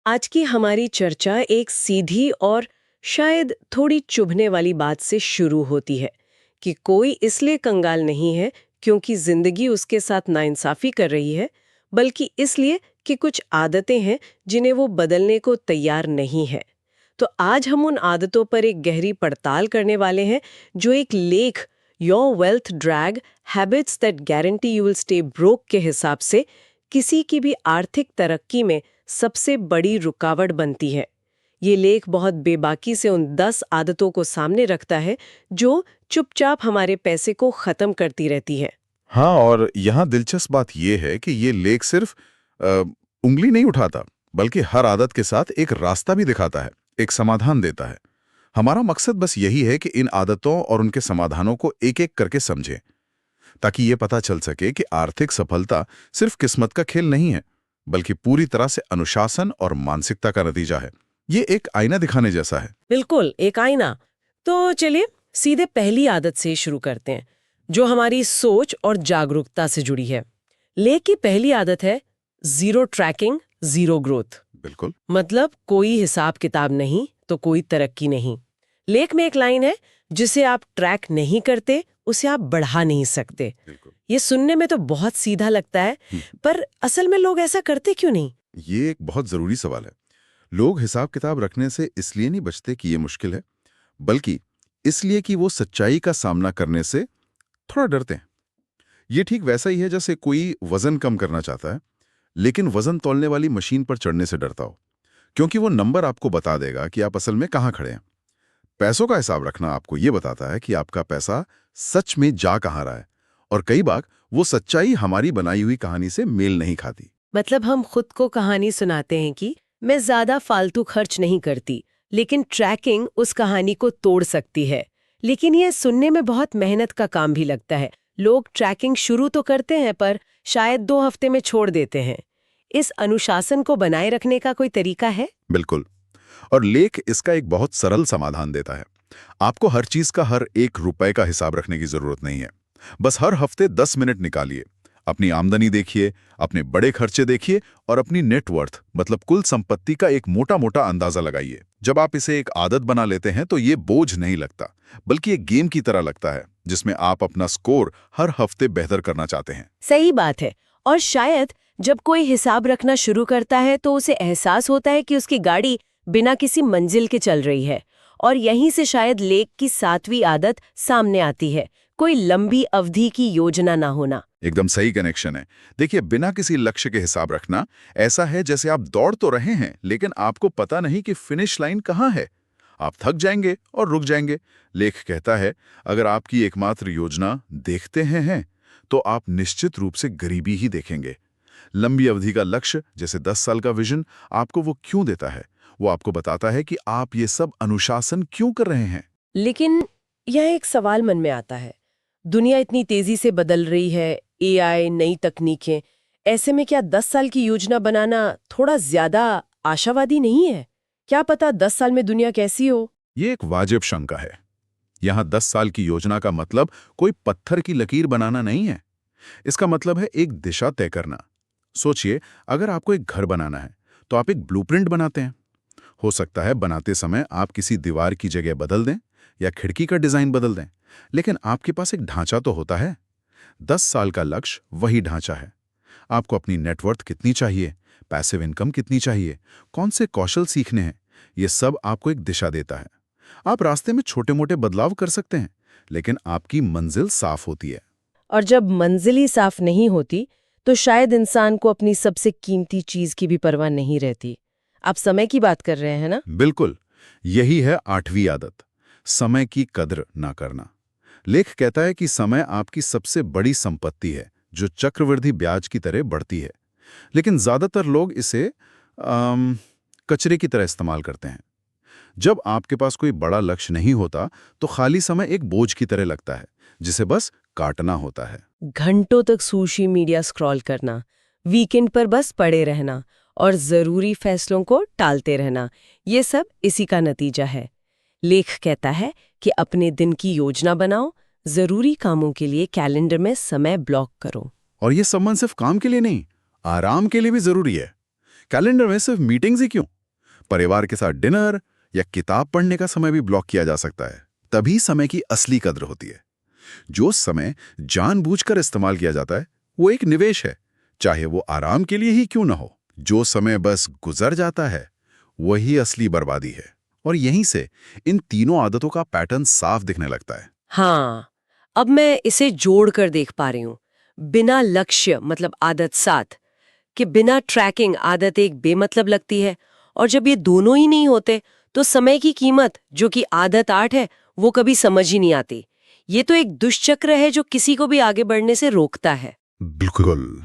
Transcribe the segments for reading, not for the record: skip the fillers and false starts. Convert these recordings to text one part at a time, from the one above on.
आज की हमारी चर्चा एक सीधी और शायद थोड़ी चुभने वाली बात से शुरू होती है कि कोई इसलिए कंगाल नहीं है क्योंकि जिंदगी उसके साथ नाइंसाफी कर रही है, बल्कि इसलिए कि कुछ आदतें हैं जिन्हें वो बदलने को तैयार नहीं है। तो आज हम उन आदतों पर एक गहरी पड़ताल करने वाले हैं जो एक लेख your wealth drag habits that guarantee you will stay broke के हिसाब से किसी की भी आर्थिक तरक्की में सबसे बड़ी रुकावट बनती है। ये लेख बहुत बेबाकी से उन 10 आदतों को सामने रखता है जो चुपचाप हमारे पैसे को खत्म करती रहती है। हाँ, और यहाँ दिलचस्प बात यह है कि ये लेख सिर्फ उंगली नहीं उठाता, बल्कि हर आदत के साथ एक रास्ता भी दिखाता है, एक समाधान देता है। हमारा मकसद बस यही है कि इन आदतों और उनके समाधानों को एक-एक करके समझें, ताकि ये पता चल सके कि आर्थिक सफलता सिर्फ किस्मत का खेल नहीं है, बल्कि पूरी तरह से अनुशासन और मानसिकता का नतीजा है। ये एक आईना दिखाने जैसा है। बिल्कुल, एक आईना। तो चलिए सीधे पहली आदत से शुरू करते हैं, जो हमारी सोच और जागरूकता से जुड़ी है। लेख की पहली आदत है जीरो ट्रैकिंग, जीरो ग्रोथ। बिल्कुल। मतलब कोई हिसाब किताब नहीं तो कोई तरक्की नहीं। लेख में एक लाइन है, जिसे आप ट्रैक नहीं करते उसे आप बढ़ा नहीं सकते। बिल्कुल। ये सुनने में तो बहुत सीधा लगता है, पर असल में लोग ऐसा करते क्यों नहीं? ये एक बहुत जरूरी सवाल है। लोग हिसाब किताब रखने से इसलिए नहीं बचते कि ये मुश्किल है, बल्कि इसलिए कि वो सच्चाई का सामना करने से थोड़ा डरते हैं। ये ठीक वैसा ही है जैसे कोई वजन कम करना चाहता है, लेकिन वजन तौलने वाली मशीन पर चढ़ने से डरता हो, क्योंकि वो नंबर आपको बता देगा कि आप असल में कहाँ खड़े हैं। पैसों का हिसाब रखना आपको ये बताता है कि आपका पैसा सच में जा कहाँ रहा है, और कई बार वो सच्चाई हमारी बनाई हुई कहानी से मेल नहीं खाती। मतलब हम खुद को कहानी सुनाते हैं कि मैं ज्यादा फालतू खर्च नहीं करती, लेकिन ट्रैकिंग उस कहानी को तोड़ सकती है। लेकिन ये सुनने में बहुत मेहनत का काम भी लगता है। लोग ट्रैकिंग शुरू तो करते हैं, पर शायद 2 हफ्ते में छोड़ देते हैं। इस अनुशासन को बनाए रखने का कोई तरीका है? बिल्कुल। और लेख इसका एक बहुत सरल समाधान देता है। आपको हर चीज का हर एक रुपए का हिसाब रखने की जरूरत नहीं है। बस हर हफ्ते 10 मिनट निकालिए, अपनी आमदनी देखिए, अपने बड़े खर्चे देखिए और अपनी नेटवर्थ मतलब कुल संपत्ति का एक मोटा मोटा अंदाजा लगाइए। जब आप इसे एक आदत बना लेते हैं तो ये बोझ नहीं लगता, बल्कि एक गेम की तरह लगता है जिसमें आप अपना स्कोर हर हफ्ते बेहतर करना चाहते हैं। सही बात है। और शायद जब कोई हिसाब रखना शुरू करता है तो उसे एहसास होता है कि उसकी गाड़ी बिना किसी मंजिल के चल रही है। और यहीं से शायद लेख की 7वीं आदत सामने आती है, कोई लंबी अवधि की योजना ना होना। एकदम सही कनेक्शन है। देखिए, बिना किसी लक्ष्य के हिसाब रखना ऐसा है जैसे आप दौड़ तो रहे हैं, लेकिन आपको पता नहीं कि फिनिश लाइन कहाँ है। आप थक जाएंगे और रुक जाएंगे। लेख कहता है, अगर आपकी एकमात्र योजना देखते हैं तो आप निश्चित रूप से गरीबी ही देखेंगे। लंबी अवधि का लक्ष्य, जैसे 10 साल का विजन, आपको वो क्यों देता है? वो आपको बताता है कि आप ये सब अनुशासन क्यों कर रहे हैं। लेकिन यह एक सवाल मन में आता है, दुनिया इतनी तेजी से बदल रही है, एआई, नई तकनीकें, ऐसे में क्या 10 साल की योजना बनाना थोड़ा ज्यादा आशावादी नहीं है? क्या पता 10 साल में दुनिया कैसी हो? ये एक वाजिब शंका है। यहाँ 10 साल की योजना का मतलब कोई पत्थर की लकीर बनाना नहीं है। इसका मतलब है एक दिशा तय करना। सोचिए, अगर आपको एक घर बनाना है तो आप एक ब्लूप्रिंट बनाते हैं। हो सकता है बनाते समय आप किसी दीवार की जगह बदल दें या खिड़की का डिजाइन बदल दें, लेकिन आपके पास एक ढांचा तो होता है। 10 साल का लक्ष्य वही ढांचा है। आपको अपनी नेटवर्थ कितनी चाहिए, पैसिव इनकम कितनी चाहिए, कौन से कौशल सीखने हैं, ये सब आपको एक दिशा देता है। आप रास्ते में छोटे मोटे बदलाव कर सकते हैं, लेकिन आपकी मंजिल साफ होती है। और जब मंजिल ही साफ नहीं होती तो शायद इंसान को अपनी सबसे कीमती चीज की भी परवाह नहीं रहती। आप समय की बात कर रहे हैं ना? बिल्कुल। यही है 8वीं आदत, समय की कद्र ना करना। लेख कहता है कि समय आपकी सबसे बड़ी संपत्ति है, जो चक्रवृद्धि ब्याज की तरह बढ़ती है। लेकिन ज्यादातर लोग इसे कचरे की तरह इस्तेमाल करते हैं। जब आपके पास कोई बड़ा लक्ष्य नहीं होता तो खाली समय एक बोझ की तरह लगता है, जिसे बस काटना होता है। घंटों तक सोशल मीडिया स्क्रॉल करना, वीकेंड पर बस पड़े रहना और जरूरी फैसलों को टालते रहना, ये सब इसी का नतीजा है। लेख कहता है कि अपने दिन की योजना बनाओ, जरूरी कामों के लिए कैलेंडर में समय ब्लॉक करो। और ये संबंध सिर्फ काम के लिए नहीं, आराम के लिए भी जरूरी है। कैलेंडर में सिर्फ मीटिंग्स ही क्यों, परिवार के साथ डिनर या किताब पढ़ने का समय भी ब्लॉक किया जा सकता है। तभी समय की असली कद्र होती है। जो समय जानबूझकर इस्तेमाल किया जाता है वो एक निवेश है, चाहे वो आराम के लिए ही क्यों ना हो। जो समय बस गुजर जाता है वही असली बर्बादी है। और यहीं से इन तीनों आदतों का पैटर्न साफ दिखने लगता है। हाँ, अब मैं इसे जोड़ कर देख पा रही हूँ। बिना लक्ष्य मतलब आदत 7, कि बिना ट्रैकिंग आदत 1 बेमतलब लगती है, और जब ये दोनों ही नहीं होते तो समय की कीमत जो कि आदत 8 है वो कभी समझ ही नहीं आती। ये तो एक दुष्चक्र है जो किसी को भी आगे बढ़ने से रोकता है। बिल्कुल,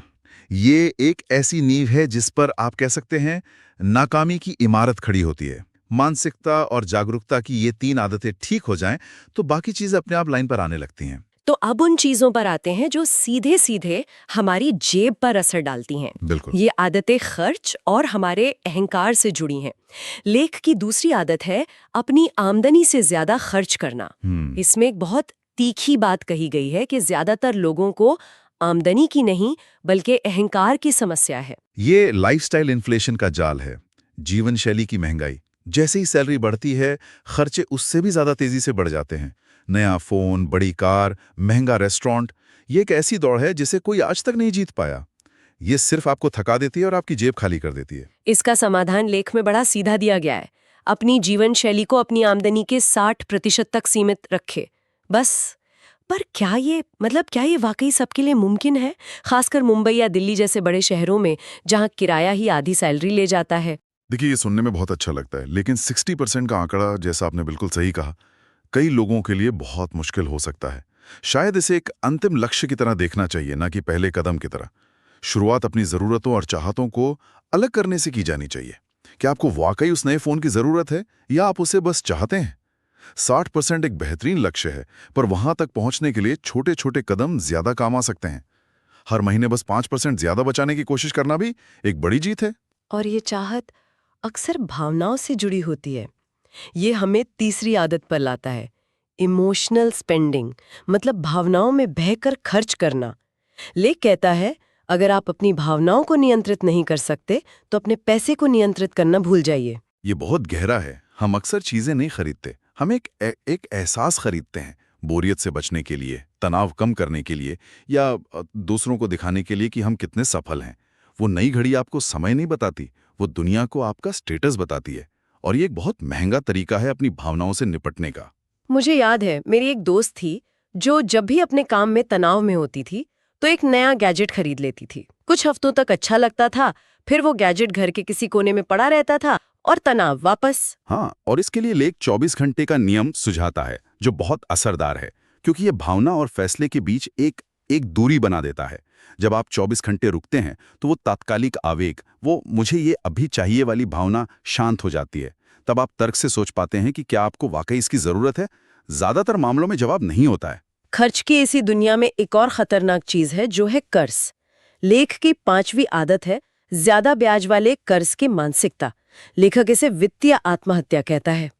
ये एक ऐसी नींव है जिस पर आप कह सकते हैं नाकामी की इमारत खड़ी होती है। मानसिकता और जागरूकता की ये 3 आदतें ठीक हो जाएं तो बाकी चीजें अपने आप लाइन पर आने लगती हैं। तो अब उन चीजों पर आते हैं जो सीधे सीधे हमारी जेब पर असर डालती हैं। बिल्कुल। ये आदतें खर्च और हमारे अहंकार से जुड़ी हैं। लेख की दूसरी आदत है अपनी आमदनी से ज्यादा खर्च करना। इसमें एक बहुत तीखी बात कही गई है कि ज्यादातर लोगों को आमदनी की नहीं बल्कि अहंकार की समस्या है। ये लाइफस्टाइल इन्फ्लेशन का जाल है। जीवन शैली की महंगाई, जैसे ही सैलरी बढ़ती है खर्चे उससे भी ज्यादा तेजी से बढ़ जाते हैं। नया फोन, बड़ी कार, महंगा रेस्टोरेंट, ये एक ऐसी दौड़ है जिसे कोई आज तक नहीं जीत पाया। ये सिर्फ आपको थका देती है और आपकी जेब खाली कर देती है। इसका समाधान लेख में बड़ा सीधा दिया गया है। अपनी जीवन शैली को अपनी आमदनी के 60% तक सीमित रखे, बस। पर क्या ये वाकई सबके लिए मुमकिन है, खासकर मुंबई या दिल्ली जैसे बड़े शहरों में जहां किराया ही आधी सैलरी ले जाता है? देखिए, ये सुनने में बहुत अच्छा लगता है, लेकिन 60% का आंकड़ा, जैसा आपने बिल्कुल सही कहा, कई लोगों के लिए बहुत मुश्किल हो सकता है। शायद इसे एक अंतिम लक्ष्य की तरह देखना चाहिए, ना कि पहले कदम की तरह। शुरुआत अपनी ज़रूरतों और चाहतों को अलग करने से की जानी चाहिए। क्या आपको वाकई उस नए फ़ोन की ज़रूरत है या आप उसे बस चाहते हैं? 60% एक बेहतरीन लक्ष्य है, पर वहां तक पहुंचने के लिए छोटे छोटे कदम ज्यादा काम आ सकते हैं। हर महीने बस 5% ज्यादा बचाने की कोशिश करना भी एक बड़ी जीत है। और ये चाहत अक्सर भावनाओं से जुड़ी होती है। ये हमें तीसरी आदत पर लाता है, इमोशनल स्पेंडिंग, मतलब भावनाओं में बहकर खर्च करना। लेख कहता है अगर आप अपनी भावनाओं को नियंत्रित नहीं कर सकते तो अपने पैसे को नियंत्रित करना भूल जाइए। ये बहुत गहरा है। हम अक्सर चीजें नहीं खरीदते, हम एक एहसास खरीदते हैं। बोरियत से बचने के लिए, तनाव कम करने के लिए, या दूसरों को दिखाने के लिए कि हम कितने सफल हैं। वो नई घड़ी आपको समय नहीं बताती, वो दुनिया को आपका स्टेटस बताती है। और ये एक बहुत महंगा तरीका है अपनी भावनाओं से निपटने का। मुझे याद है मेरी एक दोस्त थी जो जब भी अपने काम में तनाव में होती थी तो एक नया गैजेट खरीद लेती थी। कुछ हफ्तों तक अच्छा लगता था, फिर वो गैजेट घर के किसी कोने में पड़ा रहता था और तनाव वापस। हाँ, और इसके लिए लेख 24 घंटे का नियम सुझाता है, जो बहुत असरदार है, क्योंकि ये भावना और फैसले के बीच एक दूरी बना देता है। जब आप 24 घंटे रुकते हैं तो वो तात्कालिक आवेग, वो मुझे ये अभी चाहिए वाली भावना शांत हो जाती है। तब आप तर्क से सोच पाते हैं कि क्या आपको वाकई इसकी जरूरत है। ज्यादातर मामलों में जवाब नहीं होता है। खर्च की इसी दुनिया में एक और खतरनाक चीज है जो है कर्ज। लेख की 5वीं आदत है ज्यादा ब्याज वाले कर्ज की मानसिकता। लेखक इसे वित्तीय आत्महत्या कहता है।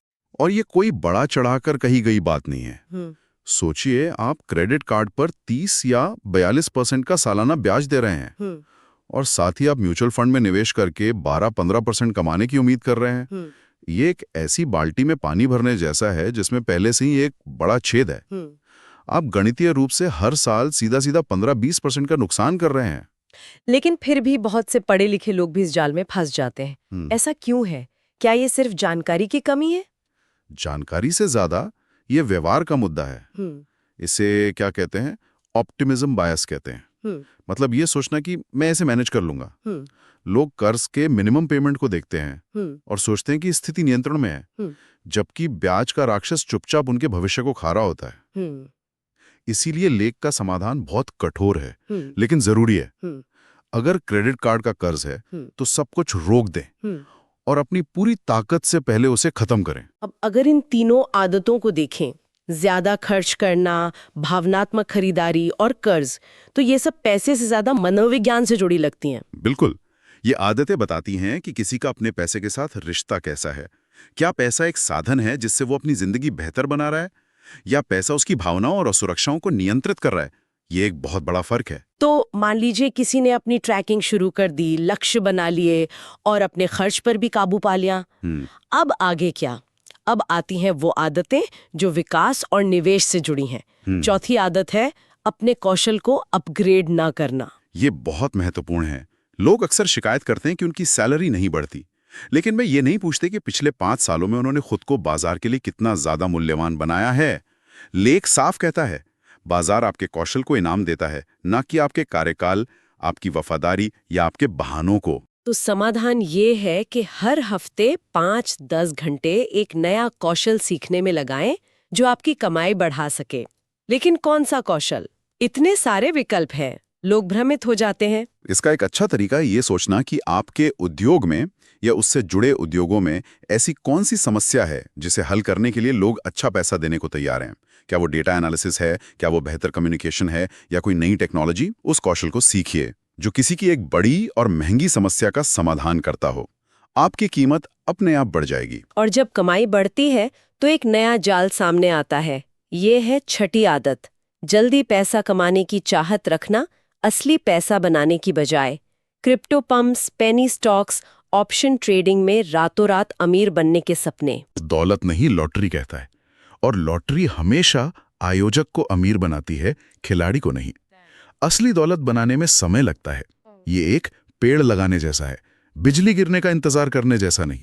और ये कोई बड़ा चढ़ाकर कही गई बात नहीं है। सोचिए, आप क्रेडिट कार्ड पर 30 या 42% का सालाना ब्याज दे रहे हैं, और साथ ही आप म्यूचुअल फंड में निवेश करके 12-15% कमाने की उम्मीद कर रहे हैं। ये एक ऐसी बाल्टी में पानी भरने जैसा है जिसमें पहले से ही एक बड़ा छेद है। आप गणितीय रूप से हर साल सीधा सीधा 15-20% का नुकसान कर रहे हैं। लेकिन फिर भी बहुत से पढ़े लिखे लोग भी इस जाल में फंस जाते हैं। ऐसा क्यों है? क्या ये सिर्फ जानकारी की कमी है? जानकारी से ज्यादा ये व्यवहार का मुद्दा है। इसे क्या कहते हैं? ऑप्टिमिज्म बायस कहते हैं। मतलब ये सोचना कि मैं ऐसे मैनेज कर लूंगा। लोग कर्ज के मिनिमम पेमेंट को देखते हैं और सोचते हैं कि स्थिति नियंत्रण में है, जबकि ब्याज का राक्षस चुपचाप उनके भविष्य को खा रहा होता है। इसीलिए लेख का समाधान बहुत कठोर है, लेकिन जरूरी है। अगर क्रेडिट कार्ड का कर्ज है तो सब कुछ रोक दें और अपनी पूरी ताकत से पहले उसे खत्म करें। अब अगर इन तीनों आदतों को देखें, ज्यादा खर्च करना, भावनात्मक खरीदारी और कर्ज, तो ये सब पैसे से ज्यादा मनोविज्ञान से जुड़ी लगती हैं। बिल्कुल। ये आदतें बताती हैं कि किसी का अपने पैसे के साथ रिश्ता कैसा है। क्या पैसा एक साधन है जिससे वो अपनी जिंदगी बेहतर बना रहा है, या पैसा उसकी भावनाओं और असुरक्षाओं को नियंत्रित कर रहा है? ये एक बहुत बड़ा फर्क है। तो मान लीजिए किसी ने अपनी ट्रैकिंग शुरू कर दी, लक्ष्य बना लिए और अपने खर्च पर भी काबू पा लिया। अब आगे क्या? अब आती हैं वो आदतें जो विकास और निवेश से जुड़ी हैं। चौथी आदत है अपने कौशल को अपग्रेड ना करना। ये बहुत महत्वपूर्ण है। लोग अक्सर शिकायत करते हैं कि उनकी सैलरी नहीं बढ़ती, लेकिन मैं ये नहीं पूछते कि पिछले 5 सालों में उन्होंने खुद को बाजार के लिए कितना ज्यादा मूल्यवान बनाया है। लेख साफ कहता है, बाजार आपके कौशल को इनाम देता है, ना कि आपके कार्यकाल, आपकी वफादारी या आपके बहानों को। तो समाधान ये है कि हर हफ्ते 5-10 घंटे एक नया कौशल सीखने में लगाएं जो आपकी कमाई बढ़ा सके। लेकिन कौन सा कौशल? इतने सारे विकल्प हैं, लोग भ्रमित हो जाते हैं। इसका एक अच्छा तरीका है ये सोचना कि आपके उद्योग में या उससे जुड़े उद्योगों में ऐसी कौन सी समस्या है जिसे हल करने के लिए लोग अच्छा पैसा देने को तैयार हैं। क्या वो डेटा एनालिसिस है, क्या वो बेहतर कम्युनिकेशन है, या कोई नई टेक्नोलॉजी? उस कौशल को सीखिए जो किसी की एक बड़ी और महंगी समस्या का समाधान करता हो। आपकी कीमत अपने आप बढ़ जाएगी। और जब कमाई बढ़ती है तो एक नया जाल सामने आता है। ये है छठी आदत, जल्दी पैसा कमाने की चाहत रखना, असली पैसा बनाने की बजाय। Crypto pumps, penny stocks, option trading में रातों रात अमीर बनने के सपने। दौलत नहीं, लॉटरी कहता है। और लॉटरी हमेशा आयोजक को अमीर बनाती है, खिलाड़ी को नहीं। असली दौलत बनाने में समय लगता है। ये एक पेड़ लगाने जैसा है, बिजली गिरने का इंतजार करने जैसा नहीं।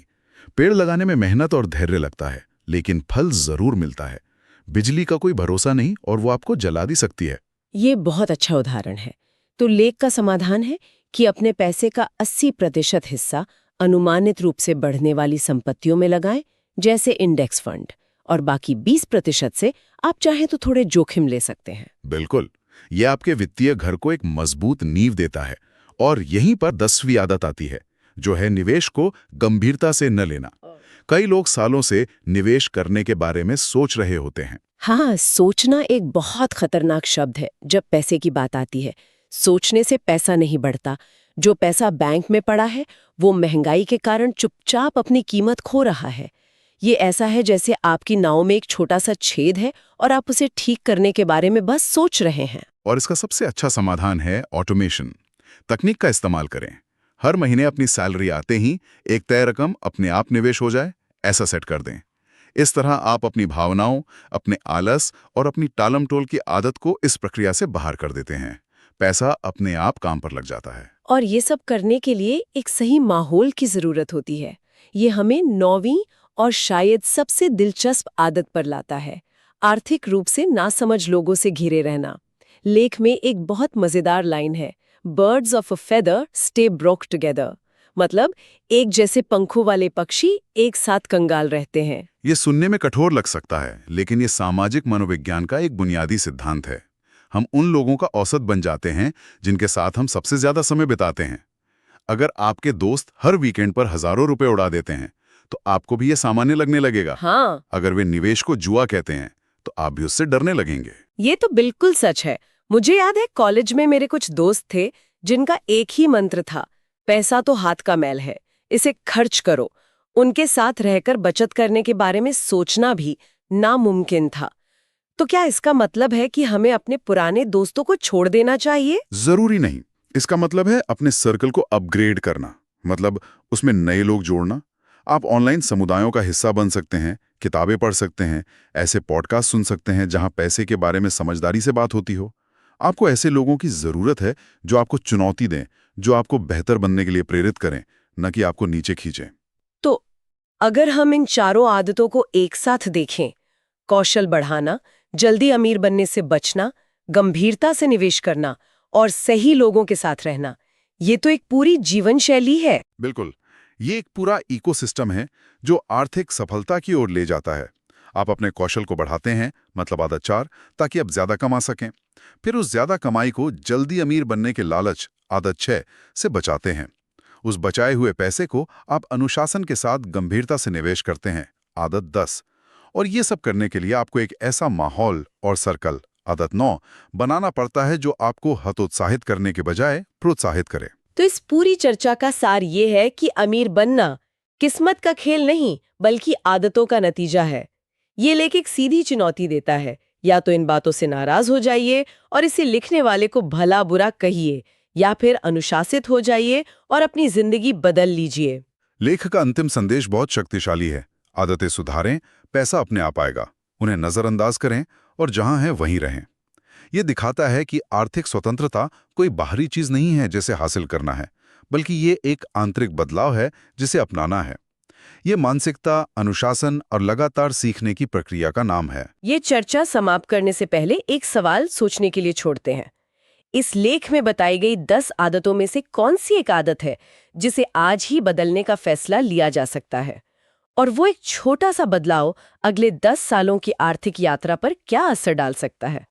पेड़ लगाने में मेहनत और धैर्य लगता है, लेकिन फल जरूर मिलता है। बिजली का कोई भरोसा नहीं और वो आपको जला भी सकती है। ये बहुत अच्छा उदाहरण है। तो लेख का समाधान है कि अपने पैसे का 80% हिस्सा अनुमानित रूप से बढ़ने वाली संपत्तियों में लगाएं, जैसे इंडेक्स फंड, और बाकी 20% से आप चाहें तो थोड़े जोखिम ले सकते हैं। बिल्कुल, ये आपके वित्तीय घर को एक मजबूत नींव देता है। और यहीं पर 10वीं आदत आती है, जो है निवेश को गंभीरता से न लेना। कई लोग सालों से निवेश करने के बारे में सोच रहे होते हैं। हाँ, सोचना एक बहुत खतरनाक शब्द है जब पैसे की बात आती है। सोचने से पैसा नहीं बढ़ता। जो पैसा बैंक में पड़ा है वो महंगाई के कारण चुपचाप अपनी कीमत खो रहा है। ये ऐसा है जैसे आपकी नाव में एक छोटा सा छेद है और आप उसे ठीक करने के बारे में बस सोच रहे हैं। और इसका सबसे अच्छा समाधान है ऑटोमेशन। तकनीक का इस्तेमाल करें। हर महीने अपनी सैलरी आते ही एक तय रकम अपने आप निवेश हो जाए, ऐसा सेट कर दें। इस तरह आप अपनी भावनाओं, अपने आलस और अपनी टालमटोल की आदत को इस प्रक्रिया से बाहर कर देते हैं। पैसा अपने आप काम पर लग जाता है। और ये सब करने के लिए एक सही माहौल की जरूरत होती है। ये हमें 9वीं और शायद सबसे दिलचस्प आदत पर लाता है, आर्थिक रूप से नासमझ लोगों से घिरे रहना। लेख में एक बहुत मजेदार लाइन है, birds of a feather stay broke together. मतलब एक जैसे पंखों वाले पक्षी एक साथ कंगाल रहते हैं। ये सुनने में कठोर लग सकता है, लेकिन ये सामाजिक मनोविज्ञान का एक बुनियादी सिद्धांत है। हम उन लोगों का औसत बन जाते हैं जिनके साथ हम सबसे ज्यादा समय बिताते हैं। अगर आपके दोस्त हर वीकेंड पर हजारों रुपए उड़ा देते हैं, तो आपको भी ये सामान्य लगने लगेगा। हाँ, अगर वे निवेश को जुआ कहते हैं, तो आप भी उससे डरने लगेंगे। ये तो बिल्कुल सच है। मुझे याद है कॉलेज में मेरे कुछ दोस्त थे जिनका एक ही मंत्र था, पैसा तो हाथ का मैल है, इसे खर्च करो। उनके साथ रहकर बचत करने के बारे में सोचना भी नामुमकिन था। तो क्या इसका मतलब है कि हमें अपने पुराने दोस्तों को छोड़ देना चाहिए? जरूरी नहीं। इसका मतलब है अपने सर्कल को अपग्रेड करना, मतलब उसमें नए लोग जोड़ना। आप ऑनलाइन समुदायों का हिस्सा बन सकते हैं, किताबें पढ़ सकते हैं, ऐसे पॉडकास्ट सुन सकते हैं जहां पैसे के बारे में समझदारी से बात होती हो। आपको ऐसे लोगों की जरूरत है जो आपको चुनौती दें, जो आपको बेहतर बनने के लिए प्रेरित करें, न कि आपको नीचे खींचें। तो अगर हम इन चारों आदतों को एक साथ देखें, कौशल बढ़ाना, जल्दी अमीर बनने से बचना, गंभीरता से निवेश करना और सही लोगों के साथ रहना, ये तो एक पूरी जीवन शैली है। बिल्कुल, ये एक पूरा इकोसिस्टम है जो आर्थिक सफलता की ओर ले जाता है। आप अपने कौशल को बढ़ाते हैं, मतलब आदत 4, ताकि आप ज्यादा कमा सकें। फिर उस ज्यादा कमाई को जल्दी अमीर बनने के लालच, आदत 6, से बचाते हैं। उस बचाए हुए पैसे को आप अनुशासन के साथ गंभीरता से निवेश करते हैं, आदत 10। और ये सब करने के लिए आपको एक ऐसा माहौल और सर्कल, आदत 9, बनाना पड़ता है जो आपको हतोत्साहित करने के बजाय प्रोत्साहित करे। तो इस पूरी चर्चा का सार ये है कि अमीर बनना किस्मत का खेल नहीं, बल्कि आदतों का नतीजा है। ये लेख एक सीधी चुनौती देता है या तो इन बातों से नाराज हो जाइए और इसे लिखने वाले को भला बुरा कहिए, या फिर अनुशासित हो जाइए और अपनी जिंदगी बदल लीजिए। लेख का अंतिम संदेश बहुत शक्तिशाली है। आदतें सुधारें, पैसा अपने आप आएगा। उन्हें नजरअंदाज करें और जहां हैं वहीं रहें। ये दिखाता है कि आर्थिक स्वतंत्रता कोई बाहरी चीज नहीं है जिसे हासिल करना है, बल्कि ये एक आंतरिक बदलाव है जिसे अपनाना है। ये मानसिकता, अनुशासन और लगातार सीखने की प्रक्रिया का नाम है। ये चर्चा समाप्त करने से पहले एक सवाल सोचने के लिए छोड़ते हैं। इस लेख में बताई गई 10 आदतों में से कौन सी एक आदत है जिसे आज ही बदलने का फैसला लिया जा सकता है? और वो एक छोटा सा बदलाव अगले 10 सालों की आर्थिक यात्रा पर क्या असर डाल सकता है?